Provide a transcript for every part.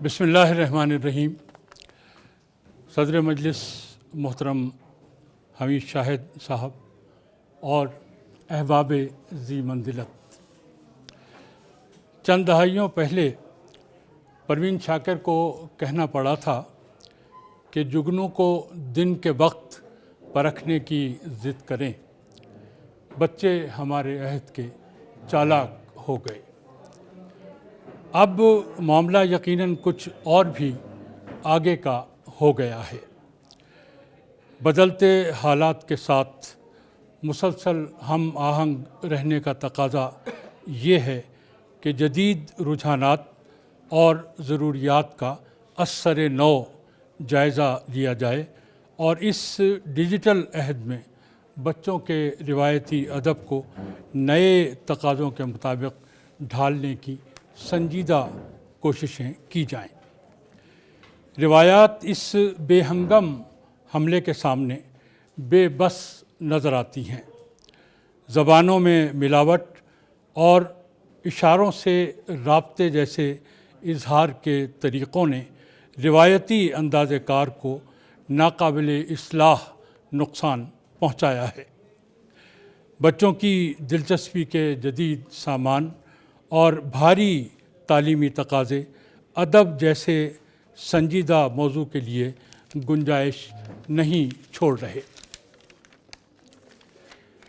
بسم اللہ الرحمن الرحیم۔ صدر مجلس محترم حمید شاہد صاحب اور احباب ذی منزلت، چند دہائیوں پہلے پروین شاکر کو کہنا پڑا تھا کہ جگنوں کو دن کے وقت پرکھنے کی ضد کریں، بچے ہمارے عہد کے چالاک ہو گئے۔ اب معاملہ یقیناً کچھ اور بھی آگے کا ہو گیا ہے۔ بدلتے حالات کے ساتھ مسلسل ہم آہنگ رہنے کا تقاضا یہ ہے کہ جدید رجحانات اور ضروریات کا ازسر نو جائزہ لیا جائے اور اس ڈیجیٹل عہد میں بچوں کے روایتی ادب کو نئے تقاضوں کے مطابق ڈھالنے کی سنجیدہ کوششیں کی جائیں۔ روایات اس بے ہنگم حملے کے سامنے بے بس نظر آتی ہیں۔ زبانوں میں ملاوٹ اور اشاروں سے رابطے جیسے اظہار کے طریقوں نے روایتی انداز کار کو ناقابل اصلاح نقصان پہنچایا ہے۔ بچوں کی دلچسپی کے جدید سامان اور بھاری تعلیمی تقاضے ادب جیسے سنجیدہ موضوع کے لیے گنجائش نہیں چھوڑ رہے۔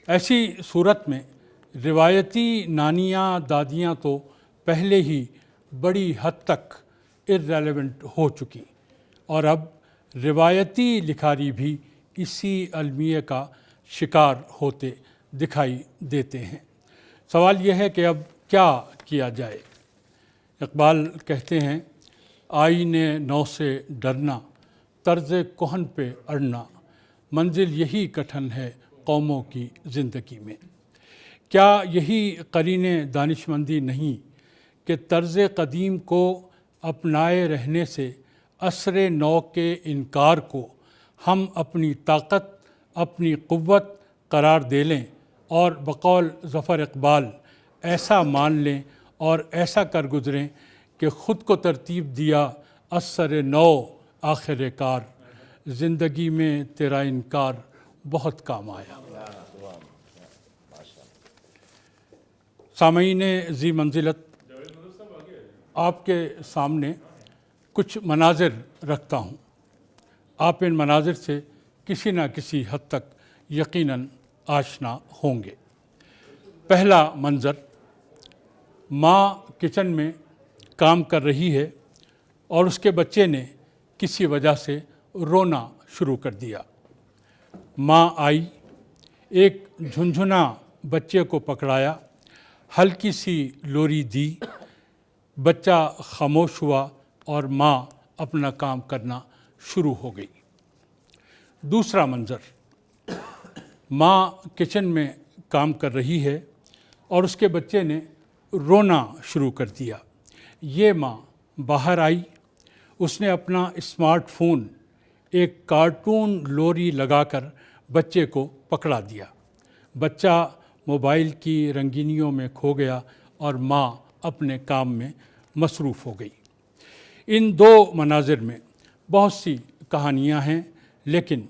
ایسی صورت میں روایتی نانیاں دادیاں تو پہلے ہی بڑی حد تک irrelevant ہو چکی اور اب روایتی لکھاری بھی اسی المیہ کا شکار ہوتے دکھائی دیتے ہیں۔ سوال یہ ہے کہ اب کیا کیا جائے؟ اقبال کہتے ہیں، آئین نو سے ڈرنا، طرز کہن پہ اڑنا، منزل یہی کٹھن ہے قوموں کی زندگی میں۔ کیا یہی قرین دانشمندی نہیں کہ طرز قدیم کو اپنائے رہنے سے عصر نو کے انکار کو ہم اپنی طاقت، اپنی قوت قرار دے لیں اور بقول ظفر اقبال ایسا مان لیں اور ایسا کر گزریں کہ خود کو ترتیب دیا عصر نو آخر کار، زندگی میں تیرا انکار بہت کام آیا۔ سامعین ذی منزلت، آپ کے سامنے کچھ مناظر رکھتا ہوں۔ آپ ان مناظر سے کسی نہ کسی حد تک یقیناً آشنا ہوں گے۔ پہلا منظر، ماں کچن میں کام کر رہی ہے اور اس کے بچے نے کسی وجہ سے رونا شروع کر دیا۔ ماں آئی، ایک جھنجھنا بچے کو پکڑایا، ہلکی سی لوری دی، بچہ خاموش ہوا اور ماں اپنا کام کرنا شروع ہو گئی۔ دوسرا منظر، ماں کچن میں کام کر رہی ہے اور اس کے بچے نے رونا شروع کر دیا۔ یہ ماں باہر آئی، اس نے اپنا اسمارٹ فون ایک کارٹون لوری لگا کر بچے کو پکڑا دیا۔ بچہ موبائل کی رنگینیوں میں کھو گیا اور ماں اپنے کام میں مصروف ہو گئی۔ ان دو مناظر میں بہت سی کہانیاں ہیں، لیکن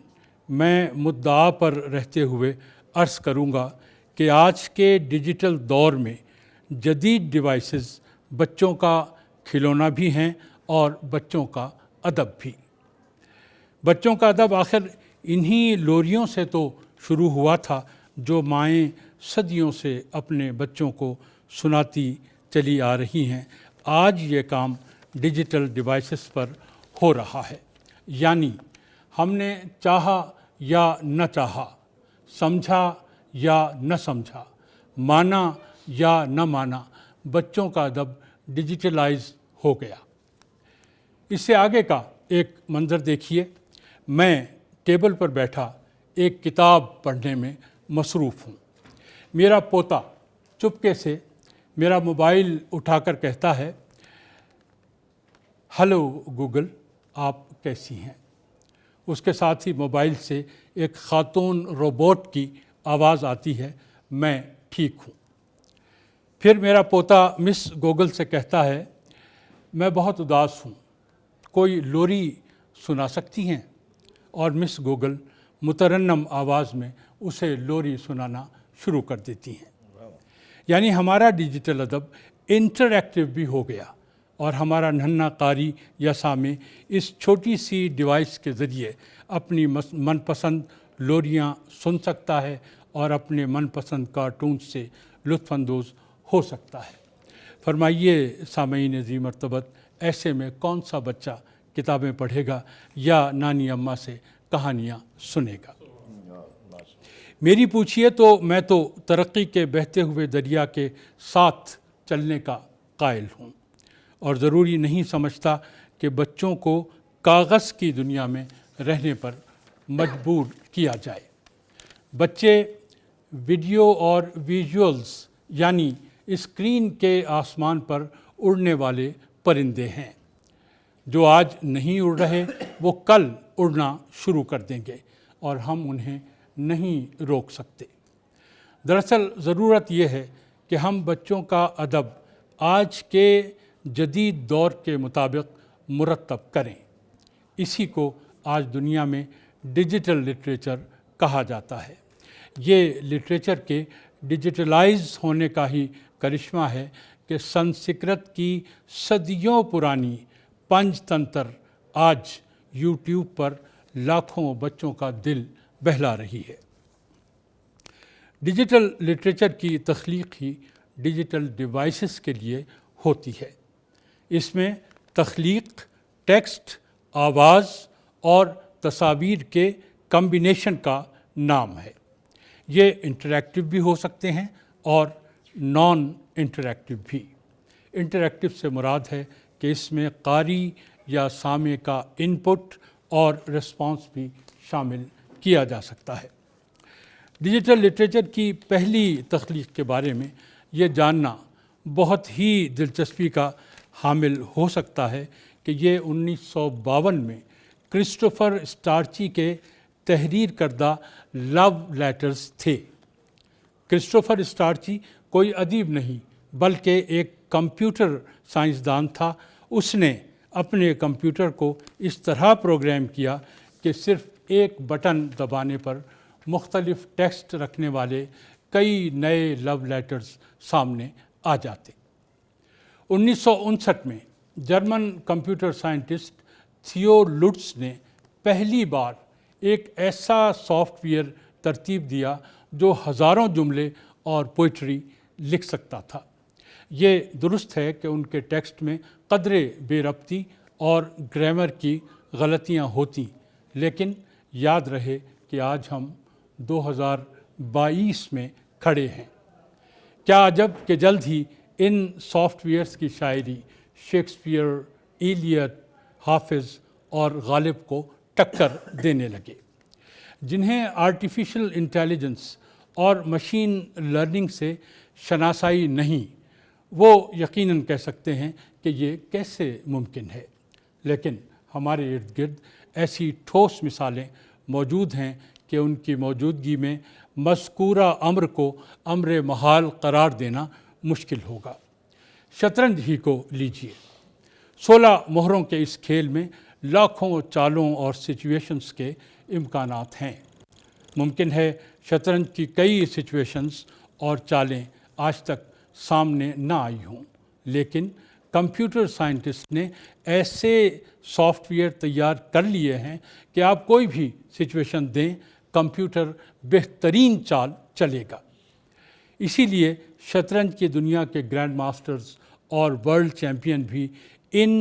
میں مدعا پر رہتے ہوئے عرض کروں گا کہ آج کے ڈیجیٹل دور میں جدید ڈیوائسز بچوں کا کھلونا بھی ہیں اور بچوں کا ادب بھی۔ بچوں کا ادب آخر انہی لوریوں سے تو شروع ہوا تھا جو مائیں صدیوں سے اپنے بچوں کو سناتی چلی آ رہی ہیں۔ آج یہ کام ڈیجیٹل ڈیوائسز پر ہو رہا ہے، یعنی ہم نے چاہا یا نہ چاہا، سمجھا یا نہ سمجھا، مانا یا نہ مانا، بچوں کا ادب ڈیجیٹلائز ہو گیا۔ اس سے آگے کا ایک منظر دیکھیے، میں ٹیبل پر بیٹھا ایک کتاب پڑھنے میں مصروف ہوں۔ میرا پوتا چپکے سے میرا موبائل اٹھا کر کہتا ہے، ہلو گوگل، آپ کیسی ہیں؟ اس کے ساتھ ہی موبائل سے ایک خاتون روبوٹ کی آواز آتی ہے، میں ٹھیک ہوں۔ پھر میرا پوتا مس گوگل سے کہتا ہے، میں بہت اداس ہوں، کوئی لوری سنا سکتی ہیں؟ اور مس گوگل مترنم آواز میں اسے لوری سنانا شروع کر دیتی ہیں۔ یعنی ہمارا ڈیجیٹل ادب انٹریکٹیو بھی ہو گیا، اور ہمارا ننھا قاری یا سامع اس چھوٹی سی ڈیوائس کے ذریعے اپنی من پسند لوریاں سن سکتا ہے اور اپنے من پسند کارٹونز سے لطف اندوز ہو سکتا ہے۔ فرمائیے سامعین ذی مرتبت، ایسے میں کون سا بچہ کتابیں پڑھے گا یا نانی اماں سے کہانیاں سنے گا؟ میری پوچھئے تو میں تو ترقی کے بہتے ہوئے دریا کے ساتھ چلنے کا قائل ہوں، اور ضروری نہیں سمجھتا کہ بچوں کو کاغذ کی دنیا میں رہنے پر مجبور کیا جائے۔ بچے ویڈیو اور ویژولز یعنی اسکرین کے آسمان پر اڑنے والے پرندے ہیں۔ جو آج نہیں اڑ رہے وہ کل اڑنا شروع کر دیں گے، اور ہم انہیں نہیں روک سکتے۔ دراصل ضرورت یہ ہے کہ ہم بچوں کا ادب آج کے جدید دور کے مطابق مرتب کریں۔ اسی کو آج دنیا میں ڈیجیٹل لٹریچر کہا جاتا ہے۔ یہ لٹریچر کے ڈیجیٹلائز ہونے کا ہی کرشمہ ہے کہ سنسکرت کی صدیوں پرانی پنچ تنتر آج یوٹیوب پر لاکھوں بچوں کا دل بہلا رہی ہے۔ ڈیجیٹل لٹریچر کی تخلیق ہی ڈیجیٹل ڈیوائسز کے لیے ہوتی ہے۔ اس میں تخلیق ٹیکسٹ، آواز اور تصاویر کے کمبینیشن کا نام ہے۔ یہ انٹریکٹیو بھی ہو سکتے ہیں اور نان انٹریکٹیو بھی۔ انٹریکٹیو سے مراد ہے کہ اس میں قاری یا سامع کا انپٹ اور رسپانس بھی شامل کیا جا سکتا ہے۔ ڈیجیٹل لٹریچر کی پہلی تخلیق کے بارے میں یہ جاننا بہت ہی دلچسپی کا حامل ہو سکتا ہے کہ یہ 1952 میں کرسٹوفر اسٹارچی کے تحریر کردہ لو لیٹرز تھے۔ کرسٹوفر اسٹارچی کوئی ادیب نہیں بلکہ ایک کمپیوٹر سائنسدان تھا۔ اس نے اپنے کمپیوٹر کو اس طرح پروگرام کیا کہ صرف ایک بٹن دبانے پر مختلف ٹیکسٹ رکھنے والے کئی نئے لو لیٹرز سامنے آ جاتے۔ 1959 میں جرمن کمپیوٹر سائنٹسٹ تھیو لٹز نے پہلی بار ایک ایسا سافٹ ویئر ترتیب دیا جو ہزاروں جملے اور پوئٹری لکھ سکتا تھا۔ یہ درست ہے کہ ان کے ٹیکسٹ میں قدرے بے ربطی اور گرامر کی غلطیاں ہوتی، لیکن یاد رہے کہ آج ہم 2022 میں کھڑے ہیں۔ کیا عجب کہ جلد ہی ان سافٹ ویئرز کی شاعری شیکسپیئر، ایلیٹ، حافظ اور غالب کو ٹکر دینے لگے۔ جنہیں آرٹیفیشل انٹیلیجنس اور مشین لرننگ سے شناسائی نہیں، وہ یقیناً کہہ سکتے ہیں کہ یہ کیسے ممکن ہے، لیکن ہمارے ارد گرد ایسی ٹھوس مثالیں موجود ہیں کہ ان کی موجودگی میں مذکورہ امر کو امر محال قرار دینا مشکل ہوگا۔ شطرنج ہی کو لیجیے۔ 16 مہروں کے اس کھیل میں لاکھوں چالوں اور سچویشنز کے امکانات ہیں۔ ممکن ہے شطرنج کی کئی سچویشنز اور چالیں آج تک سامنے نہ آئی ہوں، لیکن کمپیوٹر سائنٹسٹ نے ایسے سافٹ ویئر تیار کر لیے ہیں کہ آپ کوئی بھی سچویشن دیں، کمپیوٹر بہترین چال چلے گا۔ اسی لیے شطرنج کی دنیا کے گرینڈ ماسٹرز اور ورلڈ چیمپئن بھی ان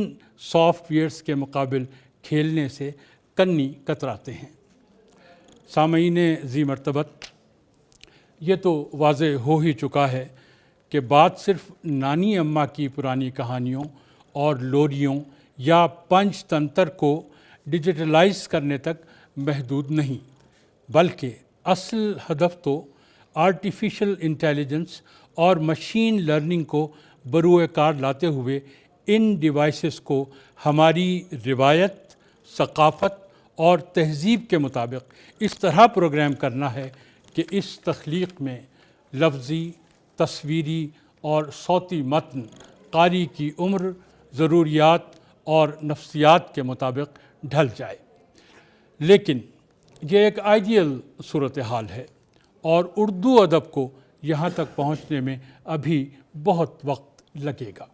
سافٹ ویئرز کے مقابل کھیلنے سے کنی کتراتے ہیں۔ سامعین ذی مرتبت، یہ تو واضح ہو ہی چکا ہے کہ بات صرف نانی اماں کی پرانی کہانیوں اور لوریوں یا پنچ تنتر کو ڈیجیٹلائز کرنے تک محدود نہیں، بلکہ اصل ہدف تو آرٹیفیشل انٹیلیجنس اور مشین لرننگ کو بروئے کار لاتے ہوئے ان ڈیوائسز کو ہماری روایت، ثقافت اور تہذیب کے مطابق اس طرح پروگرام کرنا ہے کہ اس تخلیق میں لفظی، تصویری اور صوتی متن قاری کی عمر، ضروریات اور نفسیات کے مطابق ڈھل جائے۔ لیکن یہ ایک آئیڈیل صورتحال ہے اور اردو ادب کو یہاں تک پہنچنے میں ابھی بہت وقت لگے گا۔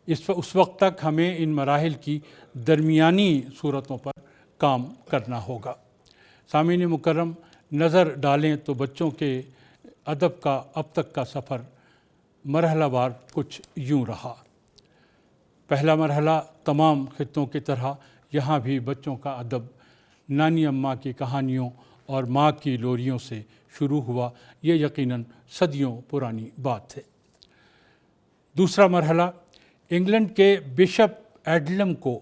اس وقت تک ہمیں ان مراحل کی درمیانی صورتوں پر کام کرنا ہوگا۔ سامعین مکرم، نظر ڈالیں تو بچوں کے ادب کا اب تک کا سفر مرحلہ وار کچھ یوں رہا۔ پہلا مرحلہ تمام خطوں کی طرح یہاں بھی بچوں کا ادب نانی اماں کی کہانیوں اور ماں کی لوریوں سے شروع ہوا۔ یہ یقیناً صدیوں پرانی بات ہے۔ دوسرا مرحلہ انگلینڈ کے بشپ ایڈلم کو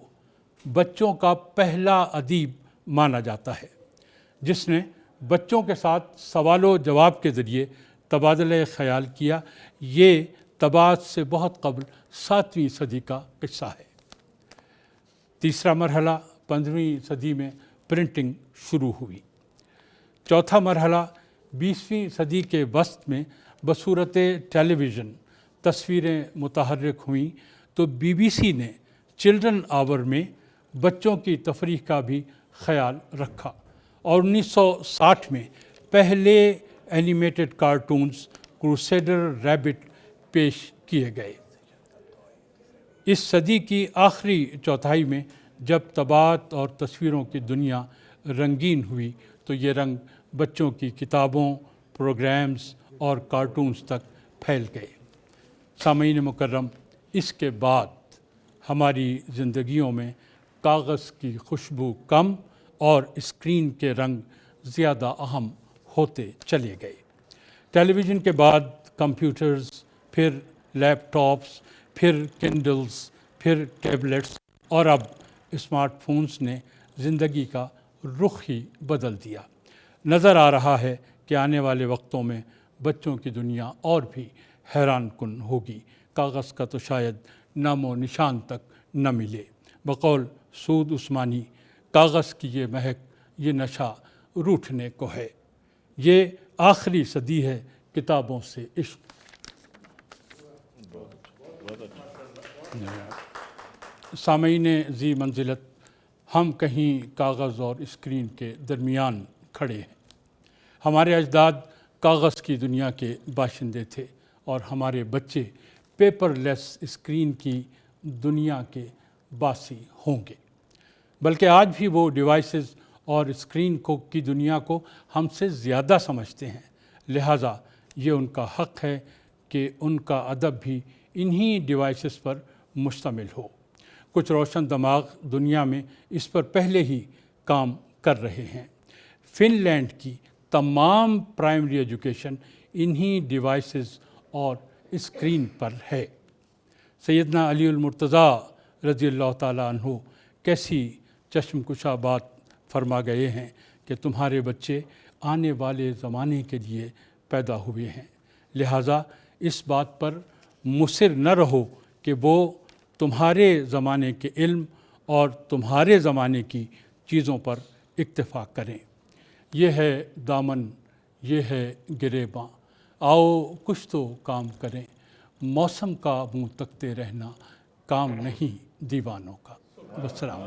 بچوں کا پہلا ادیب مانا جاتا ہے، جس نے بچوں کے ساتھ سوال و جواب کے ذریعے تبادلہ خیال کیا۔ یہ طباعت سے بہت قبل 7ویں صدی کا قصہ ہے۔ تیسرا مرحلہ 15ویں صدی میں پرنٹنگ شروع ہوئی۔ چوتھا مرحلہ 20ویں صدی کے وسط میں بصورت ٹیلی ویژن تصویریں متحرک ہوئیں تو BBC نے چلڈرن آور میں بچوں کی تفریح کا بھی خیال رکھا اور 1960 میں پہلے اینیمیٹڈ کارٹونز کروسیڈر ریبٹ پیش کیے گئے۔ اس صدی کی آخری چوتھائی میں جب طباعت اور تصویروں کی دنیا رنگین ہوئی تو یہ رنگ بچوں کی کتابوں، پروگرامز اور کارٹونز تک پھیل گئے۔ سامعین مکرم، اس کے بعد ہماری زندگیوں میں کاغذ کی خوشبو کم اور اسکرین کے رنگ زیادہ اہم ہوتے چلے گئے۔ ٹیلی ویژن کے بعد کمپیوٹرز، پھر لیپ ٹاپس، پھر کنڈلز، پھر ٹیبلٹس اور اب اسمارٹ فونز نے زندگی کا رخ ہی بدل دیا۔ نظر آ رہا ہے کہ آنے والے وقتوں میں بچوں کی دنیا اور بھی حیران کن ہوگی۔ کاغذ کا تو شاید نام و نشان تک نہ ملے۔ بقول سعود عثمانی، کاغذ کی یہ مہک، یہ نشہ روٹھنے کو ہے۔ یہ آخری صدی ہے کتابوں سے عشق۔ سامعین ذی منزلت، ہم کہیں کاغذ اور اسکرین کے درمیان کھڑے ہیں۔ ہمارے اجداد کاغذ کی دنیا کے باشندے تھے اور ہمارے بچے پیپر لیس اسکرین کی دنیا کے باسی ہوں گے۔ بلکہ آج بھی وہ ڈیوائسز اور اسکرین کی دنیا کو ہم سے زیادہ سمجھتے ہیں، لہٰذا یہ ان کا حق ہے کہ ان کا ادب بھی انہی ڈیوائسز پر مشتمل ہو۔ کچھ روشن دماغ دنیا میں اس پر پہلے ہی کام کر رہے ہیں۔ فن لینڈ کی تمام پرائمری ایجوکیشن انہی ڈیوائسز اور اسکرین پر ہے۔ سیدنا علی المرتضیٰ رضی اللہ تعالیٰ عنہ کیسی چشم کشا بات فرما گئے ہیں کہ تمہارے بچے آنے والے زمانے کے لیے پیدا ہوئے ہیں، لہٰذا اس بات پر مصر نہ رہو کہ وہ تمہارے زمانے کے علم اور تمہارے زمانے کی چیزوں پر اکتفا کریں۔ یہ ہے دامن، یہ ہے گریباں، آؤ کچھ تو کام کریں، موسم کا منہ تکتے رہنا کام نہیں دیوانوں کا۔ والسلام۔